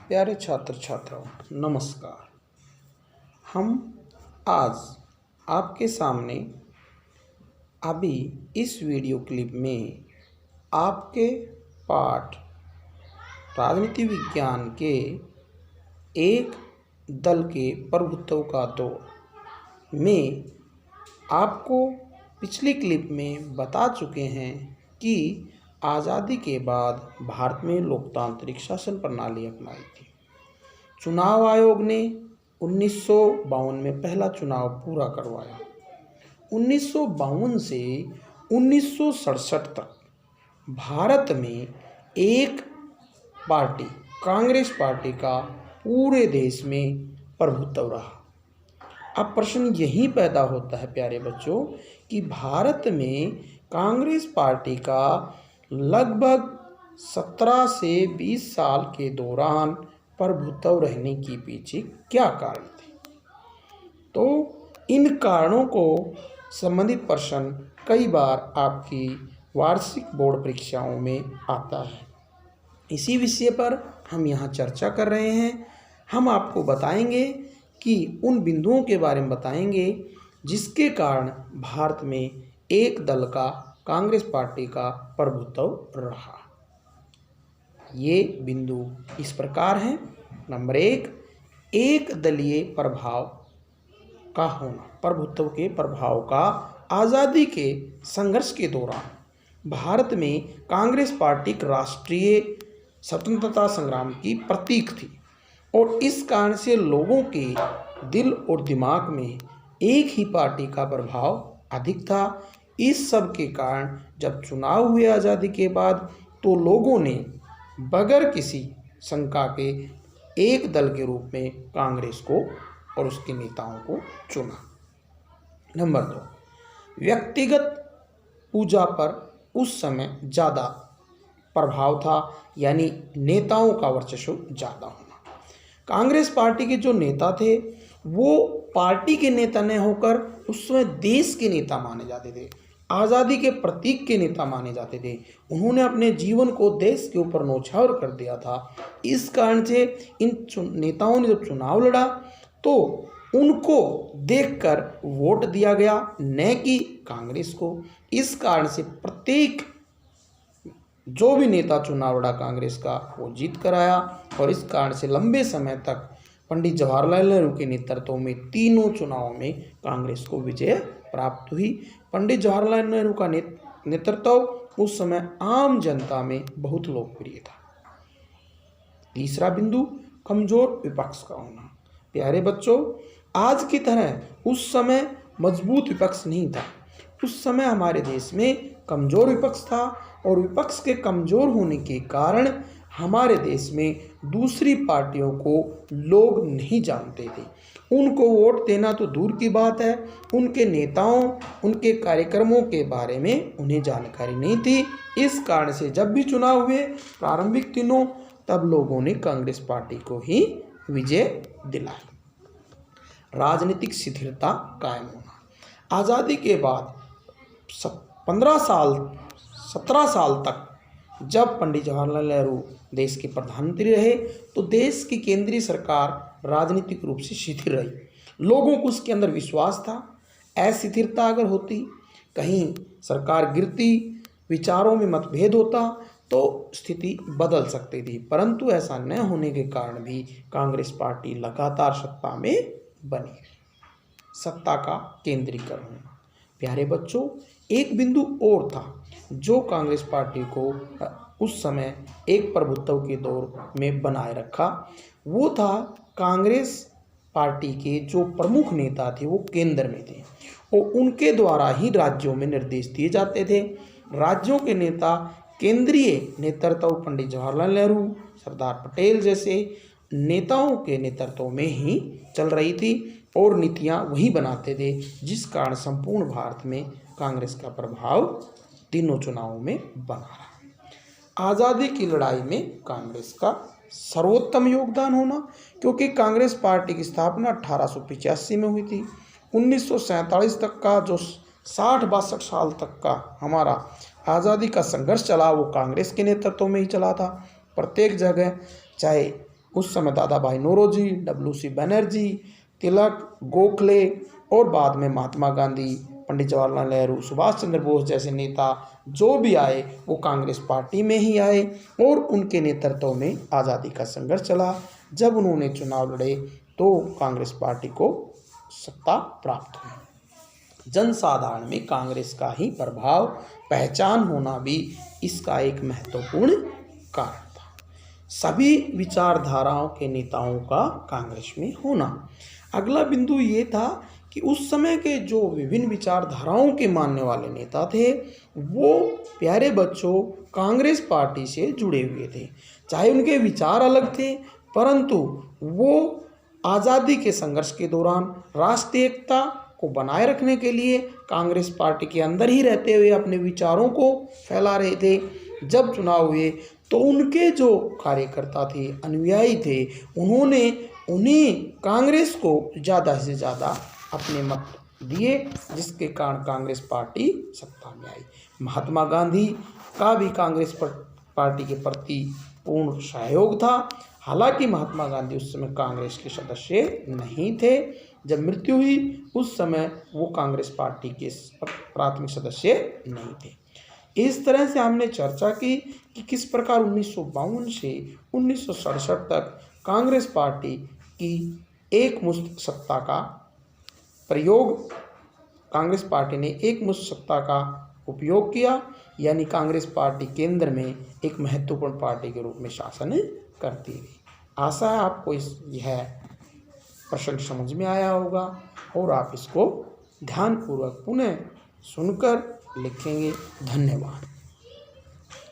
प्यारे छात्र छात्राओं, नमस्कार। हम आज आपके सामने अभी इस वीडियो क्लिप में आपके पाठ राजनीति विज्ञान के एक दल के प्रभुत्व का दौर में आपको पिछली क्लिप में बता चुके हैं कि आज़ादी के बाद भारत में लोकतांत्रिक शासन प्रणाली अपनाई थी। चुनाव आयोग ने 1952 में पहला चुनाव पूरा करवाया। 1952 से 1967 तक भारत में एक पार्टी, कांग्रेस पार्टी का पूरे देश में प्रभुत्व रहा। अब प्रश्न यही पैदा होता है प्यारे बच्चों कि भारत में कांग्रेस पार्टी का लगभग 17 से 20 साल के दौरान प्रभुत्व रहने के पीछे क्या कारण थे। तो इन कारणों को संबंधित प्रश्न कई बार आपकी वार्षिक बोर्ड परीक्षाओं में आता है। इसी विषय पर हम यहाँ चर्चा कर रहे हैं। हम आपको बताएंगे कि उन बिंदुओं के बारे में बताएंगे जिसके कारण भारत में एक दल का, कांग्रेस पार्टी का प्रभुत्व रहा। ये बिंदु इस प्रकार हैं। नंबर एक दलीय प्रभाव का होना। प्रभुत्व के प्रभाव का आज़ादी के संघर्ष के दौरान भारत में कांग्रेस पार्टी राष्ट्रीय स्वतंत्रता संग्राम की प्रतीक थी और इस कारण से लोगों के दिल और दिमाग में एक ही पार्टी का प्रभाव अधिक था। इस सब के कारण जब चुनाव हुए आज़ादी के बाद तो लोगों ने बगैर किसी शंका के एक दल के रूप में कांग्रेस को और उसके नेताओं को चुना। नंबर 2, व्यक्तिगत पूजा पर उस समय ज़्यादा प्रभाव था, यानी नेताओं का वर्चस्व ज़्यादा होना। कांग्रेस पार्टी के जो नेता थे वो पार्टी के नेता न होकर उस समय देश के नेता माने जाते थे, आज़ादी के प्रतीक के नेता माने जाते थे। उन्होंने अपने जीवन को देश के ऊपर न्यौछावर कर दिया था। इस कारण से इन नेताओं ने जब चुनाव लड़ा तो उनको देखकर वोट दिया गया, न कि कांग्रेस को। इस कारण से प्रत्येक जो भी नेता चुनाव लड़ा कांग्रेस का, वो जीत कर आया और इस कारण से लंबे समय तक पंडित जवाहरलाल नेहरू के नेतृत्व में तीनों चुनावों में कांग्रेस को विजय प्राप्त हुई। पंडित जवाहरलाल नेहरू का नेतृत्व उस समय आम जनता में बहुत लोकप्रिय था। तीसरा बिंदु, कमजोर विपक्ष का होना। प्यारे बच्चों, आज की तरह उस समय मजबूत विपक्ष नहीं था। उस समय हमारे देश में कमजोर विपक्ष था और विपक्ष के कमजोर होने के कारण हमारे देश में दूसरी पार्टियों को लोग नहीं जानते थे। उनको वोट देना तो दूर की बात है, उनके नेताओं, उनके कार्यक्रमों के बारे में उन्हें जानकारी नहीं थी। इस कारण से जब भी चुनाव हुए प्रारंभिक दिनों, तब लोगों ने कांग्रेस पार्टी को ही विजय दिलाई। राजनीतिक स्थिरता कायम होना। आज़ादी के बाद 17 साल तक जब पंडित जवाहरलाल नेहरू देश के प्रधानमंत्री रहे तो देश की केंद्रीय सरकार राजनीतिक रूप से शिथिल रही। लोगों को उसके अंदर विश्वास था, अस्थिरता अगर होती, कहीं सरकार गिरती, विचारों में मतभेद होता तो स्थिति बदल सकती थी, परंतु ऐसा न होने के कारण भी कांग्रेस पार्टी लगातार सत्ता में बनी रही। सत्ता का केंद्रीकरण होना। प्यारे बच्चों, एक बिंदु और था जो कांग्रेस पार्टी को उस समय एक प्रभुत्व के दौर में बनाए रखा। वो था कांग्रेस पार्टी के जो प्रमुख नेता थे वो केंद्र में थे और उनके द्वारा ही राज्यों में निर्देश दिए जाते थे। राज्यों के नेता, केंद्रीय नेतृत्व पंडित जवाहरलाल नेहरू, सरदार पटेल जैसे नेताओं के नेतृत्व में ही चल रही थी और नीतियां वही बनाते थे, जिस कारण संपूर्ण भारत में कांग्रेस का प्रभाव तीनों चुनावों में बना रहा। आज़ादी की लड़ाई में कांग्रेस का सर्वोत्तम योगदान होना, क्योंकि कांग्रेस पार्टी की स्थापना 1885 में हुई थी। 1947 तक का जो 60-62 साल तक का हमारा आज़ादी का संघर्ष चला वो कांग्रेस के नेतृत्व में ही चला था। प्रत्येक जगह, चाहे उस समय दादा भाई नौरोजी, WC बनर्जी, तिलक, गोखले और बाद में महात्मा गांधी, पंडित जवाहरलाल नेहरू, सुभाष चंद्र बोस जैसे नेता जो भी आए वो कांग्रेस पार्टी में ही आए और उनके नेतृत्व में आज़ादी का संघर्ष चला। जब उन्होंने चुनाव लड़े तो कांग्रेस पार्टी को सत्ता प्राप्त हुई। जनसाधारण में कांग्रेस का ही प्रभाव, पहचान होना भी इसका एक महत्वपूर्ण कारण था। सभी विचारधाराओं के नेताओं का कांग्रेस में होना। अगला बिंदु ये था कि उस समय के जो विभिन्न विचारधाराओं के मानने वाले नेता थे वो प्यारे बच्चों कांग्रेस पार्टी से जुड़े हुए थे। चाहे उनके विचार अलग थे परंतु वो आज़ादी के संघर्ष के दौरान राष्ट्रीय एकता को बनाए रखने के लिए कांग्रेस पार्टी के अंदर ही रहते हुए अपने विचारों को फैला रहे थे। जब चुनाव हुए तो उनके जो कार्यकर्ता थे, अनुयायी थे, उन्होंने उन्हीं कांग्रेस को ज़्यादा से ज़्यादा अपने मत दिए, जिसके कारण कांग्रेस पार्टी सत्ता में आई। महात्मा गांधी का भी कांग्रेस पार्टी के प्रति पूर्ण सहयोग था। हालांकि महात्मा गांधी उस समय कांग्रेस के सदस्य नहीं थे। जब मृत्यु हुई उस समय वो कांग्रेस पार्टी के प्राथमिक सदस्य नहीं थे। इस तरह से हमने चर्चा की कि किस प्रकार 1952 से 1967 तक कांग्रेस पार्टी की एकमुश्त सत्ता का प्रयोग, कांग्रेस पार्टी ने एकमुश्त सत्ता का उपयोग किया, यानी कांग्रेस पार्टी केंद्र में एक महत्वपूर्ण पार्टी के रूप में शासन करती रही। आशा है आपको यह प्रसंग समझ में आया होगा और आप इसको ध्यानपूर्वक पुनः सुनकर लिखेंगे। धन्यवाद।